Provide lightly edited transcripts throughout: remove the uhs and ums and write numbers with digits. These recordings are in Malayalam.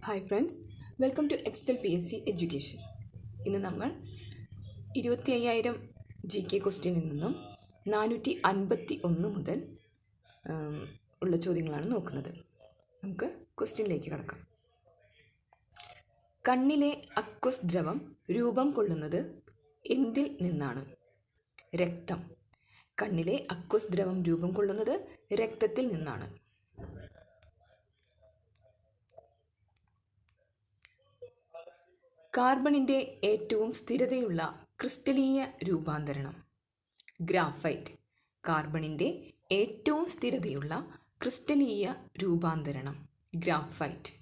Hi friends, welcome to Excel PSC education. ഇന്ന് നമ്മൾ 25,000 GK ക്വസ്റ്റ്യനിൽ നിന്നും 451 മുതൽ ഉള്ള ചോദ്യങ്ങളാണ് നോക്കുന്നത്. നമുക്ക് ക്വസ്റ്റ്യനിലേക്ക് കടക്കാം. കണ്ണിലെ അക്വസ് ദ്രവം രൂപം കൊള്ളുന്നത് എന്തിൽ നിന്നാണ്? രക്തം. കണ്ണിലെ അക്വസ് ദ്രവം രൂപം കൊള്ളുന്നത് രക്തത്തിൽ നിന്നാണ്. കാർബണിൻ്റെ ഏറ്റവും സ്ഥിരതയുള്ള ക്രിസ്റ്റലീയ രൂപാന്തരണം ഗ്രാഫൈറ്റ്. കാർബണിൻ്റെ ഏറ്റവും സ്ഥിരതയുള്ള ക്രിസ്റ്റലീയ രൂപാന്തരണം ഗ്രാഫൈറ്റ്.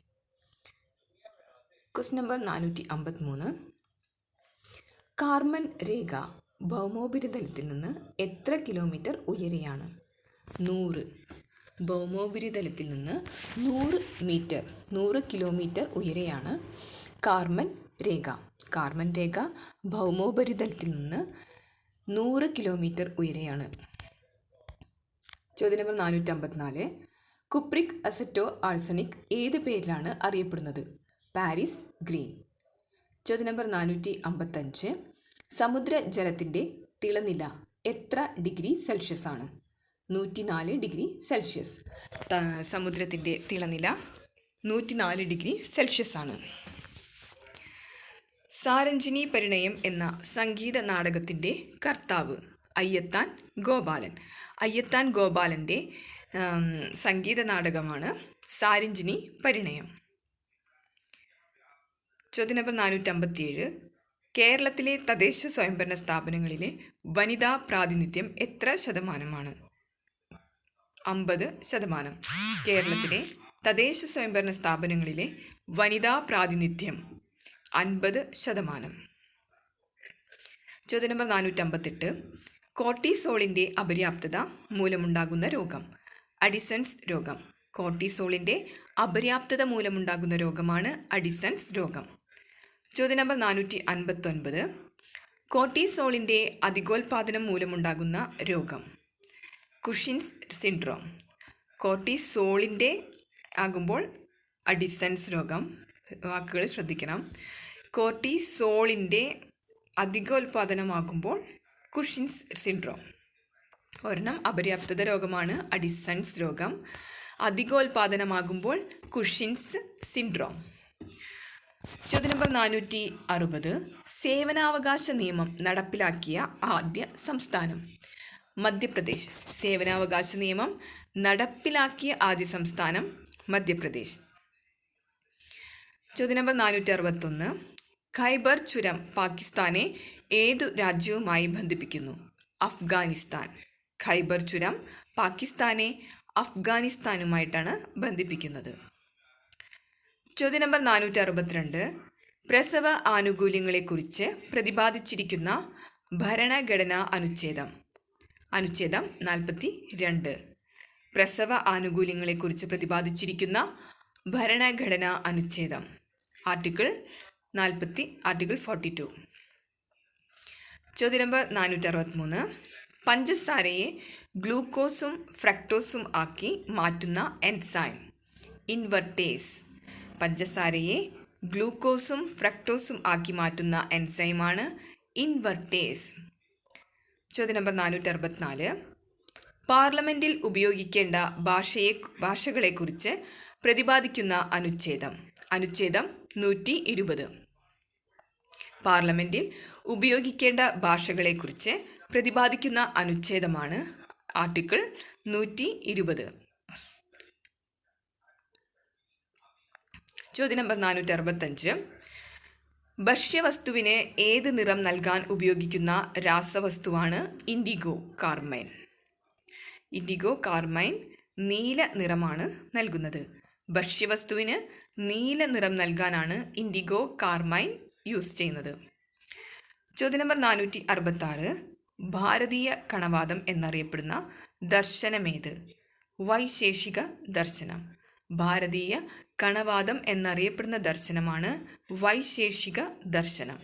Question number 453. കാർബൺ രേഖ ഭൗമോപരിതലത്തിൽ നിന്ന് എത്ര കിലോമീറ്റർ ഉയരെയാണ്? 100. ഭൗമോപരിതലത്തിൽ നിന്ന് 100 കിലോമീറ്റർ ഉയരെയാണ് കാർബൺ രേഖ. കാർബൺ രേഖ ഭൗമോപരിതലത്തിൽ നിന്ന് 100 കിലോമീറ്റർ ഉയരെയാണ്. ചോദ്യം നമ്പർ 454. കുപ്രിക് അസറ്റോ ആഴ്സണിക് ഏത് പേരിലാണ് അറിയപ്പെടുന്നത്? Paris green. ചോദ്യം നമ്പർ 455. സമുദ്രജലത്തിൻ്റെ തിളനില എത്ര ഡിഗ്രി സെൽഷ്യസ് ആണ്? 104 ഡിഗ്രി സെൽഷ്യസ്. സമുദ്രത്തിൻ്റെ തിളനില 104 ഡിഗ്രി സെൽഷ്യസ് ആണ്. സാരഞ്ജിനി പരിണയം എന്ന സംഗീത നാടകത്തിൻ്റെ കർത്താവ് അയ്യത്താൻ ഗോപാലൻ. അയ്യത്താൻ ഗോപാലൻ്റെ സംഗീത നാടകമാണ് സാരഞ്ജിനി പരിണയം. ചോദ്യം നമ്പർ 457. കേരളത്തിലെ തദ്ദേശ സ്വയംഭരണ സ്ഥാപനങ്ങളിലെ വനിതാ പ്രാതിനിധ്യം എത്ര ശതമാനമാണ്? 50%. കേരളത്തിലെ തദ്ദേശ സ്വയംഭരണ സ്ഥാപനങ്ങളിലെ വനിതാ പ്രാതിനിധ്യം 50%. ചോദ്യം നമ്പർ 458. കോർട്ടിസോളിൻ്റെ അപര്യാപ്തത മൂലമുണ്ടാകുന്ന രോഗം അഡിസൺസ് രോഗം. കോർട്ടിസോളിൻ്റെ അപര്യാപ്തത മൂലമുണ്ടാകുന്ന രോഗമാണ് അഡിസൺസ് രോഗം. ചോദ്യം നമ്പർ 459. കോർട്ടിസോളിൻ്റെ അധികോൽപാദനം മൂലമുണ്ടാകുന്ന രോഗം കുഷിൻസ് സിൻഡ്രോം. കോർട്ടിസോളിൻ്റെ ആകുമ്പോൾ അഡിസൺസ് രോഗം. വാക്കുകൾ ശ്രദ്ധിക്കണം. കോർട്ടിസോളിൻ്റെ അധികോൽപാദനമാകുമ്പോൾ കുഷിൻസ് സിൻഡ്രോം. ഒരെണ്ണം അപര്യാപ്തത രോഗമാണ് അഡിസൺസ് രോഗം. അധികോൽപാദനമാകുമ്പോൾ കുഷിൻസ് സിൻഡ്രോം. ചോദ്യം നമ്പർ 460. സേവനാവകാശ നിയമം നടപ്പിലാക്കിയ ആദ്യ സംസ്ഥാനം മധ്യപ്രദേശ്. സേവനാവകാശ നിയമം നടപ്പിലാക്കിയ ആദ്യ സംസ്ഥാനം മധ്യപ്രദേശ്. ചോദ്യം നമ്പർ 461. ഖൈബർ ചുരം പാകിസ്ഥാനെ ഏതു രാജ്യവുമായി ബന്ധിപ്പിക്കുന്നു? അഫ്ഗാനിസ്ഥാൻ. ഖൈബർ ചുരം പാകിസ്ഥാനെ അഫ്ഗാനിസ്ഥാനുമായിട്ടാണ് ബന്ധിപ്പിക്കുന്നത്. ചോദ്യം നമ്പർ 462. പ്രസവ ആനുകൂല്യങ്ങളെക്കുറിച്ച് പ്രതിപാദിച്ചിരിക്കുന്ന ഭരണഘടനാ അനുച്ഛേദം അനുച്ഛേദം 42. പ്രസവ ആനുകൂല്യങ്ങളെക്കുറിച്ച് പ്രതിപാദിച്ചിരിക്കുന്ന ഭരണഘടനാ അനുച്ഛേദം ആർട്ടിക്കിൾ 42. ചോദ്യം നമ്പർ 463. പഞ്ചസാരയെ ഗ്ലൂക്കോസും ഫ്രക്ടോസും ആക്കി മാറ്റുന്ന എൻസൈം ഇൻവെർട്ടേസ്. പഞ്ചസാരയെ ഗ്ലൂക്കോസും ഫ്രക്ടോസും ആക്കി മാറ്റുന്ന എൻസൈമാണ് ഇൻവെർട്ടേസ്. ചോദ്യം നമ്പർ 464. പാർലമെൻറ്റിൽ ഉപയോഗിക്കേണ്ട ഭാഷകളെക്കുറിച്ച് പ്രതിപാദിക്കുന്ന അനുച്ഛേദം അനുച്ഛേദം 120. പാർലമെൻറ്റിൽ ഉപയോഗിക്കേണ്ട ഭാഷകളെക്കുറിച്ച് പ്രതിപാദിക്കുന്ന അനുച്ഛേദമാണ് ആർട്ടിക്കിൾ 120. ചോദ്യം നമ്പർ 465. ഭക്ഷ്യവസ്തുവിന് ഏത് നിറം നൽകാൻ ഉപയോഗിക്കുന്ന രാസവസ്തുവാണ് ഇൻഡിഗോ കാർമൈൻ. ഇൻഡിഗോ കാർമൈൻ നീല നിറമാണ് നൽകുന്നത്. ഭക്ഷ്യവസ്തുവിന് നീല നിറം നൽകാനാണ് ഇൻഡിഗോ കാർമൈൻ യൂസ് ചെയ്യുന്നത്. ചോദ്യം നമ്പർ 466. ഭാരതീയ കണവാദം എന്നറിയപ്പെടുന്ന ദർശനമേത്? വൈശേഷിക ദർശനം. ഭാരതീയ കണവാദം എന്നറിയപ്പെടുന്ന ദർശനമാണ് വൈശേഷിക ദർശനം.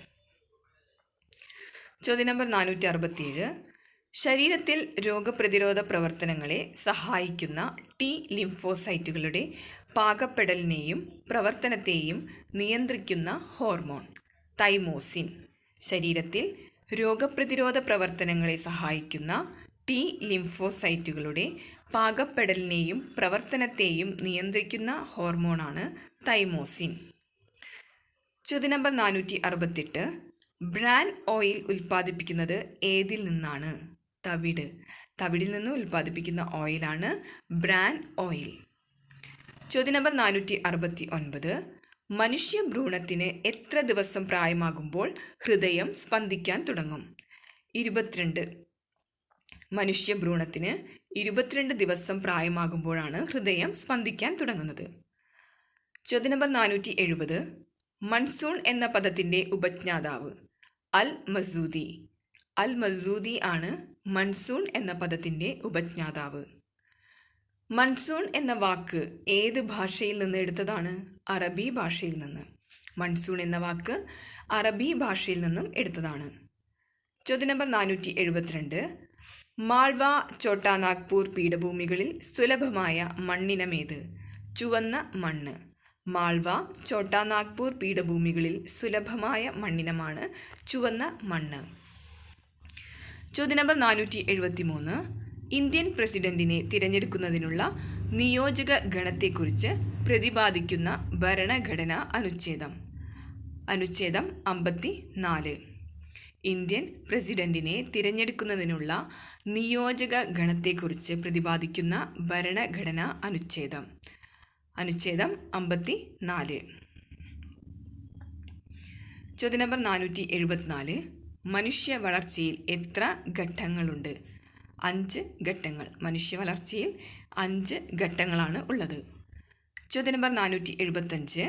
ചോദ്യം നമ്പർ 467. ശരീരത്തിൽ രോഗപ്രതിരോധ പ്രവർത്തനങ്ങളെ സഹായിക്കുന്ന ടി ലിംഫോസൈറ്റുകളുടെ പാകപ്പെടലിനെയും പ്രവർത്തനത്തെയും നിയന്ത്രിക്കുന്ന ഹോർമോൺ തൈമോസിൻ. ശരീരത്തിൽ രോഗപ്രതിരോധ പ്രവർത്തനങ്ങളെ സഹായിക്കുന്ന ടി ലിംഫോസൈറ്റുകളുടെ പാകപ്പെടലിനെയും പ്രവർത്തനത്തെയും നിയന്ത്രിക്കുന്ന ഹോർമോണാണ് തൈമോസിൻ. ചോദ്യം നമ്പർ 468. ബ്രാൻ ഓയിൽ ഉൽപ്പാദിപ്പിക്കുന്നത് ഏതിൽ നിന്നാണ്? തവിട്. തവിടിൽ നിന്ന് ഉൽപ്പാദിപ്പിക്കുന്ന ഓയിലാണ് ബ്രാൻ ഓയിൽ. ചോദ്യം നമ്പർ 469. മനുഷ്യ ഭ്രൂണത്തിന് എത്ര ദിവസം പ്രായമാകുമ്പോൾ ഹൃദയം സ്പന്ദിക്കാൻ തുടങ്ങും? 22. മനുഷ്യ ഭ്രൂണത്തിന് 22 ദിവസം പ്രായമാകുമ്പോഴാണ് ഹൃദയം സ്പന്ദിക്കാൻ തുടങ്ങുന്നത്. ചോദ്യം നമ്പർ 470. മൺസൂൺ എന്ന പദത്തിൻ്റെ ഉപജ്ഞാതാവ്? അൽ മസൂദി. അൽ മസൂദി ആണ് മൺസൂൺ എന്ന പദത്തിൻ്റെ ഉപജ്ഞാതാവ്. മൺസൂൺ എന്ന വാക്ക് ഏത് ഭാഷയിൽ നിന്ന് എടുത്തതാണ്? അറബി ഭാഷയിൽ നിന്ന്. മൺസൂൺ എന്ന വാക്ക് അറബി ഭാഷയിൽ നിന്നും എടുത്തതാണ്. ചോദ്യം നമ്പർ 472. മാൾവ ചോട്ടാ നാഗ്പൂർ പീഠഭൂമികളിൽ സുലഭമായ മണ്ണിനമേത്? ചുവന്ന മണ്ണ്. മാൾവ ചോട്ടാ നാഗ്പൂർ പീഠഭൂമികളിൽ സുലഭമായ മണ്ണിനമാണ് ചുവന്ന മണ്ണ്. ചോദ്യം നമ്പർ 473. ഇന്ത്യൻ പ്രസിഡന്റിനെ തിരഞ്ഞെടുക്കുന്നതിനുള്ള നിയോജക ഗണത്തെക്കുറിച്ച് പ്രതിപാദിക്കുന്ന ഭരണഘടനാ അനുച്ഛേദം? അനുച്ഛേദം 54. ഇന്ത്യൻ പ്രസിഡന്റിനെ തിരഞ്ഞെടുക്കുന്നതിനുള്ള നിയോജക ഗണത്തെക്കുറിച്ച് പ്രതിപാദിക്കുന്ന ഭരണഘടനാ അനുച്ഛേദം? അനുച്ഛേദം 54. ചോദ്യം നമ്പർ 474. മനുഷ്യ വളർച്ചയിൽ എത്ര ഘട്ടങ്ങളുണ്ട്? 5 ഘട്ടങ്ങൾ. മനുഷ്യ വളർച്ചയിൽ 5 ഘട്ടങ്ങളാണ് ഉള്ളത്. ചോദ്യം നമ്പർ 475.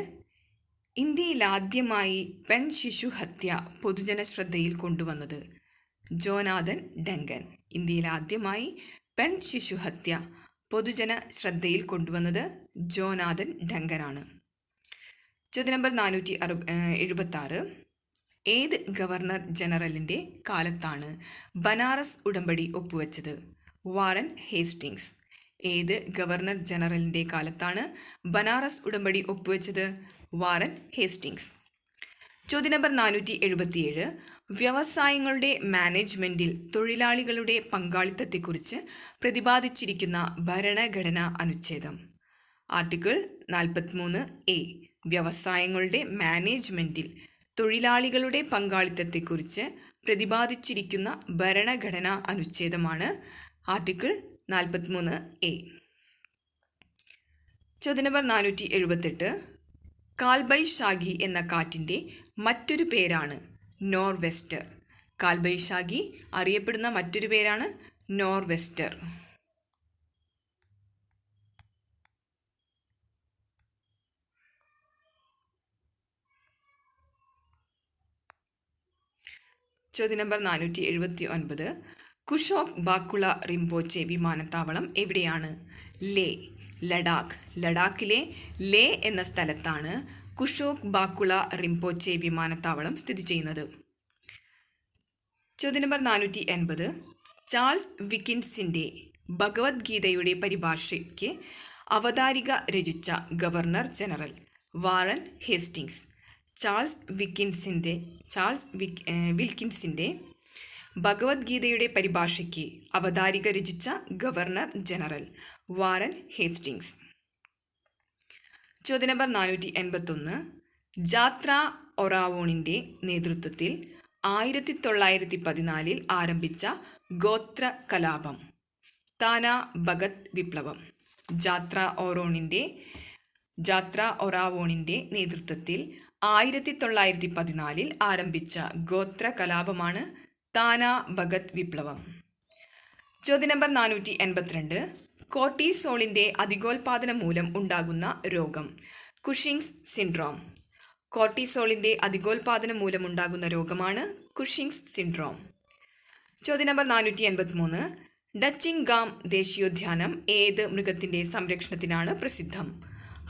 ഇന്ത്യയിൽ ആദ്യമായി പെൺ ശിശു ഹത്യ പൊതുജന ശ്രദ്ധയിൽ കൊണ്ടുവന്നത്? Jonathan Duncan. ഇന്ത്യയിൽ ആദ്യമായി പെൺ ശിശു ഹത്യ പൊതുജന ശ്രദ്ധയിൽ കൊണ്ടുവന്നത് ജോനാഥൻ ഡങ്കനാണ്. ചോദ്യം നമ്പർ 476. ഏത് ഗവർണർ ജനറലിൻ്റെ കാലത്താണ് ബനാറസ് ഉടമ്പടി ഒപ്പുവെച്ചത്? Warren Hastings. ഏത് ഗവർണർ ജനറലിൻ്റെ കാലത്താണ് ബനാറസ് ഉടമ്പടി ഒപ്പുവെച്ചത്? Warren Hastings. ചോദ്യം നമ്പർ 477. വ്യവസായങ്ങളുടെ മാനേജ്മെൻറ്റിൽ തൊഴിലാളികളുടെ പങ്കാളിത്തത്തെക്കുറിച്ച് പ്രതിപാദിച്ചിരിക്കുന്ന ഭരണഘടനാ അനുച്ഛേദം? Article 43A. വ്യവസായങ്ങളുടെ മാനേജ്മെൻറ്റിൽ തൊഴിലാളികളുടെ പങ്കാളിത്തത്തെക്കുറിച്ച് പ്രതിപാദിച്ചിരിക്കുന്ന ഭരണഘടനാ അനുച്ഛേദമാണ് ആർട്ടിക്കിൾ 43A. ചോദ്യം നമ്പർ 478. കാൽബൈശാഖി എന്ന കാറ്റിൻ്റെ മറ്റൊരു പേരാണ് നോർവെസ്റ്റർ. കാൽബൈശാഖി അറിയപ്പെടുന്ന മറ്റൊരു പേരാണ് നോർവെസ്റ്റർ. ചോദ്യം നമ്പർ 479. കുഷോക്ക് ബാക്കുള റിംപോച്ചെ വിമാനത്താവളം എവിടെയാണ്? ലേ. ലഡാക്ക്. ലഡാക്കിലെ ലേ എന്ന സ്ഥലത്താണ് കുഷോക്ക് ബാക്കുള റിംപോച്ചെ വിമാനത്താവളം സ്ഥിതി ചെയ്യുന്നത്. ചോദ്യം നമ്പർ 480. ചാൾസ് വിക്കിൻസിൻ്റെ ഭഗവത്ഗീതയുടെ പരിഭാഷയ്ക്ക് അവതാരിക രചിച്ച governor general? Warren Hastings. Charles വിൽക്കിൻസിൻ്റെ ഭഗവത്ഗീതയുടെ പരിഭാഷയ്ക്ക് അവതാരിക രചിച്ച ഗവർണർ ജനറൽ? Warren Hastings. ചോദ്യം നമ്പർ 481. ജാത്ര ഒറാവോണിൻ്റെ നേതൃത്വത്തിൽ 1914 ആരംഭിച്ച ഗോത്ര കലാപം? താന ഭഗത് വിപ്ലവം. ജാത്ര ഒറാവോണിൻ്റെ നേതൃത്വത്തിൽ 1914 ആരംഭിച്ച ഗോത്ര കലാപമാണ് താന ഭഗത് വിപ്ലവം. ചോദ്യം നമ്പർ 482. കോർട്ടിസോളിൻ്റെ അധികോൽപാദനം മൂലം ഉണ്ടാകുന്ന രോഗം? Cushing's syndrome. കോർട്ടിസോളിൻ്റെ അധികോൽപാദനം മൂലമുണ്ടാകുന്ന രോഗമാണ് കുഷിങ്സ് സിൻഡ്രോം. ചോദ്യം നമ്പർ 483. ഡച്ചിങ്ഗാം ദേശീയോദ്യാനം ഏത് മൃഗത്തിൻ്റെ സംരക്ഷണത്തിനാണ് പ്രസിദ്ധം?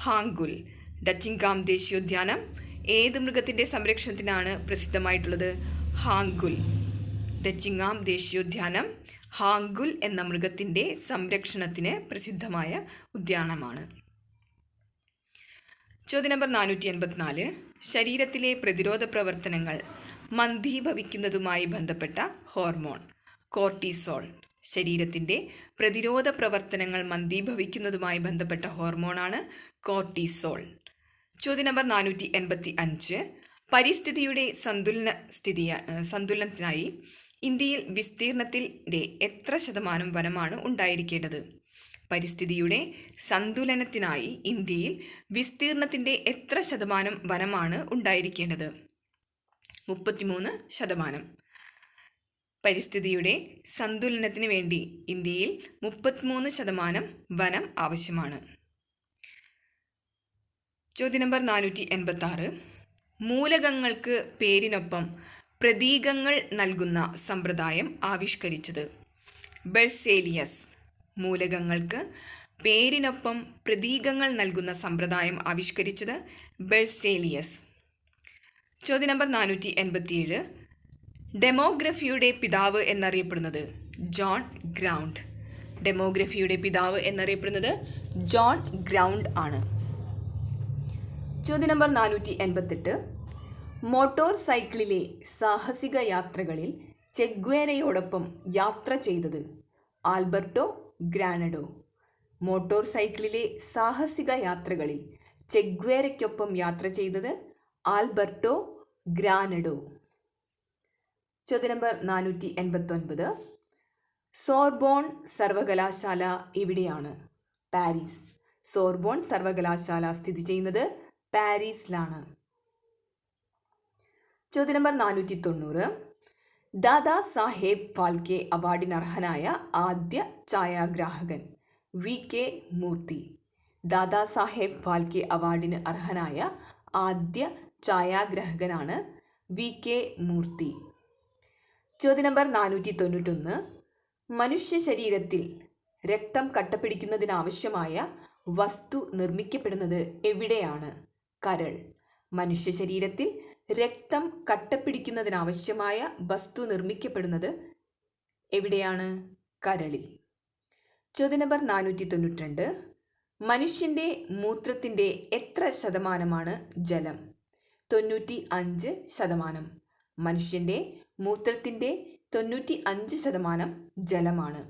ഹാങ്കുൽ. ഡച്ചിങ്ഗാം ദേശീയോദ്യാനം ഏത് മൃഗത്തിൻ്റെ സംരക്ഷണത്തിനാണ് പ്രസിദ്ധമായിട്ടുള്ളത്? ഹാങ്കുൽ. ഡച്ചിങ്ഗാം ദേശീയോദ്യാനം ഹാങ്കുൽ എന്ന മൃഗത്തിൻ്റെ സംരക്ഷണത്തിന് പ്രസിദ്ധമായ ഉദ്യാനമാണ്. ചോദ്യം നമ്പർ 484. ശരീരത്തിലെ പ്രതിരോധ പ്രവർത്തനങ്ങൾ മന്ദീഭവിക്കുന്നതുമായി ബന്ധപ്പെട്ട ഹോർമോൺ കോർട്ടിസോൾ. ശരീരത്തിൻ്റെ പ്രതിരോധ പ്രവർത്തനങ്ങൾ മന്ദീഭവിക്കുന്നതുമായി ബന്ധപ്പെട്ട ഹോർമോണാണ് കോർട്ടിസോൾ. ചോദ്യം നമ്പർ 485. പരിസ്ഥിതിയുടെ സന്തുലനത്തിനായി ഇന്ത്യയിൽ വിസ്തീർണത്തിൻ്റെ എത്ര ശതമാനം വനമാണ് ഉണ്ടായിരിക്കേണ്ടത്? പരിസ്ഥിതിയുടെ സന്തുലനത്തിനായി ഇന്ത്യയിൽ വിസ്തീർണത്തിൻ്റെ എത്ര ശതമാനം വനമാണ് ഉണ്ടായിരിക്കേണ്ടത്? 33%. പരിസ്ഥിതിയുടെ സന്തുലനത്തിന് വേണ്ടി ഇന്ത്യയിൽ 33% വനം ആവശ്യമാണ്. ചോദ്യം നമ്പർ 486. മൂലകങ്ങൾക്ക് പേരിനൊപ്പം പ്രതീകങ്ങൾ നൽകുന്ന സമ്പ്രദായം ആവിഷ്കരിച്ചത്? ബെർസേലിയസ്. മൂലകങ്ങൾക്ക് പേരിനൊപ്പം പ്രതീകങ്ങൾ നൽകുന്ന സമ്പ്രദായം ആവിഷ്കരിച്ചത് ബെർസേലിയസ്. ചോദ്യം നമ്പർ 487. ഡെമോഗ്രഫിയുടെ പിതാവ് എന്നറിയപ്പെടുന്നത്? John ground. ഡെമോഗ്രഫിയുടെ പിതാവ് എന്നറിയപ്പെടുന്നത് ജോൺ ഗ്രൗണ്ട് ആണ്. ചോദ്യം നമ്പർ 488. മോട്ടോർ സൈക്കിളിലെ സാഹസിക യാത്രകളിൽ ചെഗ്വേരയോടൊപ്പം യാത്ര ചെയ്തത്? ആൽബർട്ടോ ഗ്രാനഡോ. മോട്ടോർ സൈക്കിളിലെ സാഹസിക യാത്രകളിൽ ചെഗ്വേരയ്ക്കൊപ്പം യാത്ര ചെയ്തത് ആൽബർട്ടോ ഗ്രാനഡോ. ചോദ്യം നമ്പർ 489. സോർബോൺ സർവകലാശാല എവിടെയാണ്? പാരീസ്. സോർബോൺ സർവകലാശാല സ്ഥിതി ചെയ്യുന്നത് പാരീസിലാണ്. ചോദ്യം നമ്പർ 490. ദാദാ സാഹേബ് ഫാൽക്കെ അവാർഡിനർഹനായ ആദ്യ ഛായാഗ്രാഹകൻ? വി.കെ. മൂർത്തി. ദാദാ സാഹേബ് ഫാൽക്കെ അവാർഡിന് അർഹനായ ആദ്യ ഛായാഗ്രാഹകനാണ് വി.കെ. മൂർത്തി. ചോദ്യം നമ്പർ 491. മനുഷ്യ ശരീരത്തിൽ രക്തം കട്ടപിടിക്കുന്നതിനാവശ്യമായ വസ്തു നിർമ്മിക്കപ്പെടുന്നത് എവിടെയാണ്? കരൾ. മനുഷ്യ ശരീരത്തിൽ രക്തം കട്ടപിടിക്കുന്നതിനാവശ്യമായ വസ്തു നിർമ്മിക്കപ്പെടുന്നത് എവിടെയാണ്? കരളിൽ. ചോദ്യം നമ്പർ 492. മനുഷ്യൻ്റെ മൂത്രത്തിൻ്റെ എത്ര ശതമാനമാണ് ജലം? 95%. മനുഷ്യൻ്റെ മൂത്രത്തിൻ്റെ 95% ജലമാണ്.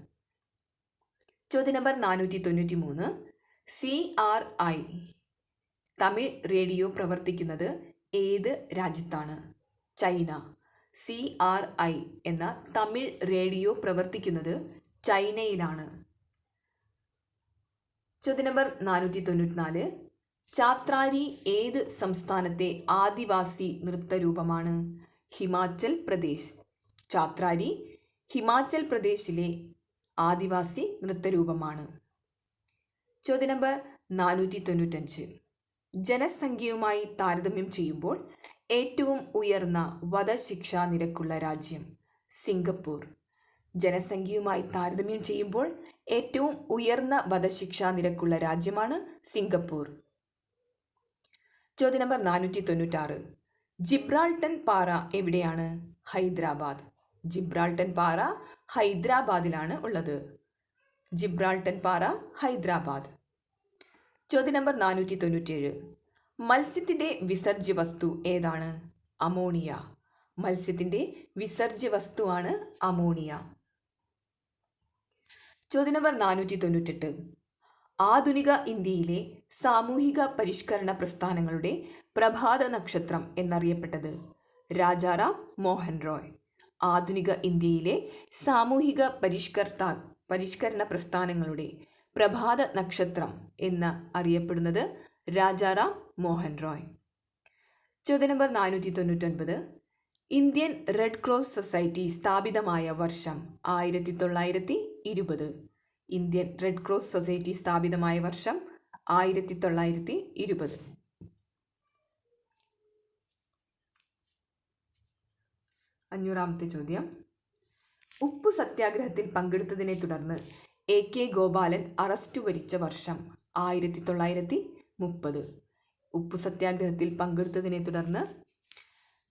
ചോദ്യം നമ്പർ 493. CRI തമിഴ് റേഡിയോ പ്രവർത്തിക്കുന്നത് ഏത് രാജ്യത്താണ്? ചൈന. CRI എന്ന തമിഴ് റേഡിയോ പ്രവർത്തിക്കുന്നത് ചൈനയിലാണ്. ചോദ്യം നമ്പർ 494. ചാത്രാരി ഏത് സംസ്ഥാനത്തെ ആദിവാസി നൃത്തരൂപമാണ്? ഹിമാചൽ പ്രദേശ്. ചാത്രാരി ഹിമാചൽ പ്രദേശിലെ ആദിവാസി നൃത്തരൂപമാണ്. ചോദ്യം നമ്പർ 495. ജനസംഖ്യയുമായി താരതമ്യം ചെയ്യുമ്പോൾ ഏറ്റവും ഉയർന്ന വധശിക്ഷാ നിരക്കുള്ള രാജ്യം? സിംഗപ്പൂർ. ജനസംഖ്യയുമായി താരതമ്യം ചെയ്യുമ്പോൾ ഏറ്റവും ഉയർന്ന വധശിക്ഷാ നിരക്കുള്ള രാജ്യമാണ് സിംഗപ്പൂർ. ചോദ്യം നമ്പർ 496. ജിബ്രാൾട്ടർ പാറ എവിടെയാണ്? ഹൈദരാബാദ്. ജിബ്രാൾട്ടർ പാറ ഹൈദരാബാദിലാണ് ഉള്ളത്. ജിബ്രാൾട്ടർ പാറ ഹൈദരാബാദ്. ചോദ്യം നമ്പർ 497. മത്സ്യത്തിൻ്റെ വിസർജ്യ വസ്തു ഏതാണ്? അമോണിയ. മത്സ്യത്തിൻ്റെ വിസർജ്യ വസ്തുവാണ് അമോണിയ. ചോദ്യം നമ്പർ 498. ആധുനിക ഇന്ത്യയിലെ സാമൂഹിക പരിഷ്കരണ പ്രസ്ഥാനങ്ങളുടെ പ്രഭാത നക്ഷത്രം എന്നറിയപ്പെട്ടത്? രാജാറാം മോഹൻ റോയ്. ആധുനിക ഇന്ത്യയിലെ സാമൂഹിക പരിഷ്കരണ പ്രസ്ഥാനങ്ങളുടെ പ്രഭാത നക്ഷത്രം എന്ന് അറിയപ്പെടുന്നത് രാജാറാം മോഹൻ റോയ്. ചോദ്യം number 499. Indian red cross society സ്ഥാപിതമായ വർഷം? 1920. ഇന്ത്യൻ റെഡ് ക്രോസ് സൊസൈറ്റി സ്ഥാപിതമായ വർഷം 1920. അഞ്ഞൂറാമത്തെ ചോദ്യം. ഉപ്പു സത്യാഗ്രഹത്തിൽ പങ്കെടുത്തതിനെ തുടർന്ന് A.K. ഗോപാലൻ അറസ്റ്റ് വരിച്ച വർഷം? 1930. ഉപ്പു സത്യാഗ്രഹത്തിൽ പങ്കെടുത്തതിനെ തുടർന്ന്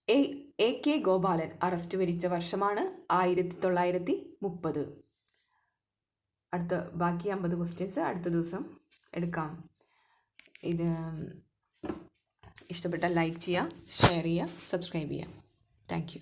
A.K. ഗോപാലൻ അറസ്റ്റ് വരിച്ച വർഷമാണ് 1930. ബാക്കി 50 ക്വസ്റ്റ്യൻസ് അടുത്ത ദിവസം എടുക്കാം. ഇത് ഇഷ്ടപ്പെട്ടാൽ ലൈക്ക് ചെയ്യുക, ഷെയർ ചെയ്യുക, സബ്സ്ക്രൈബ് ചെയ്യുക. Thank you.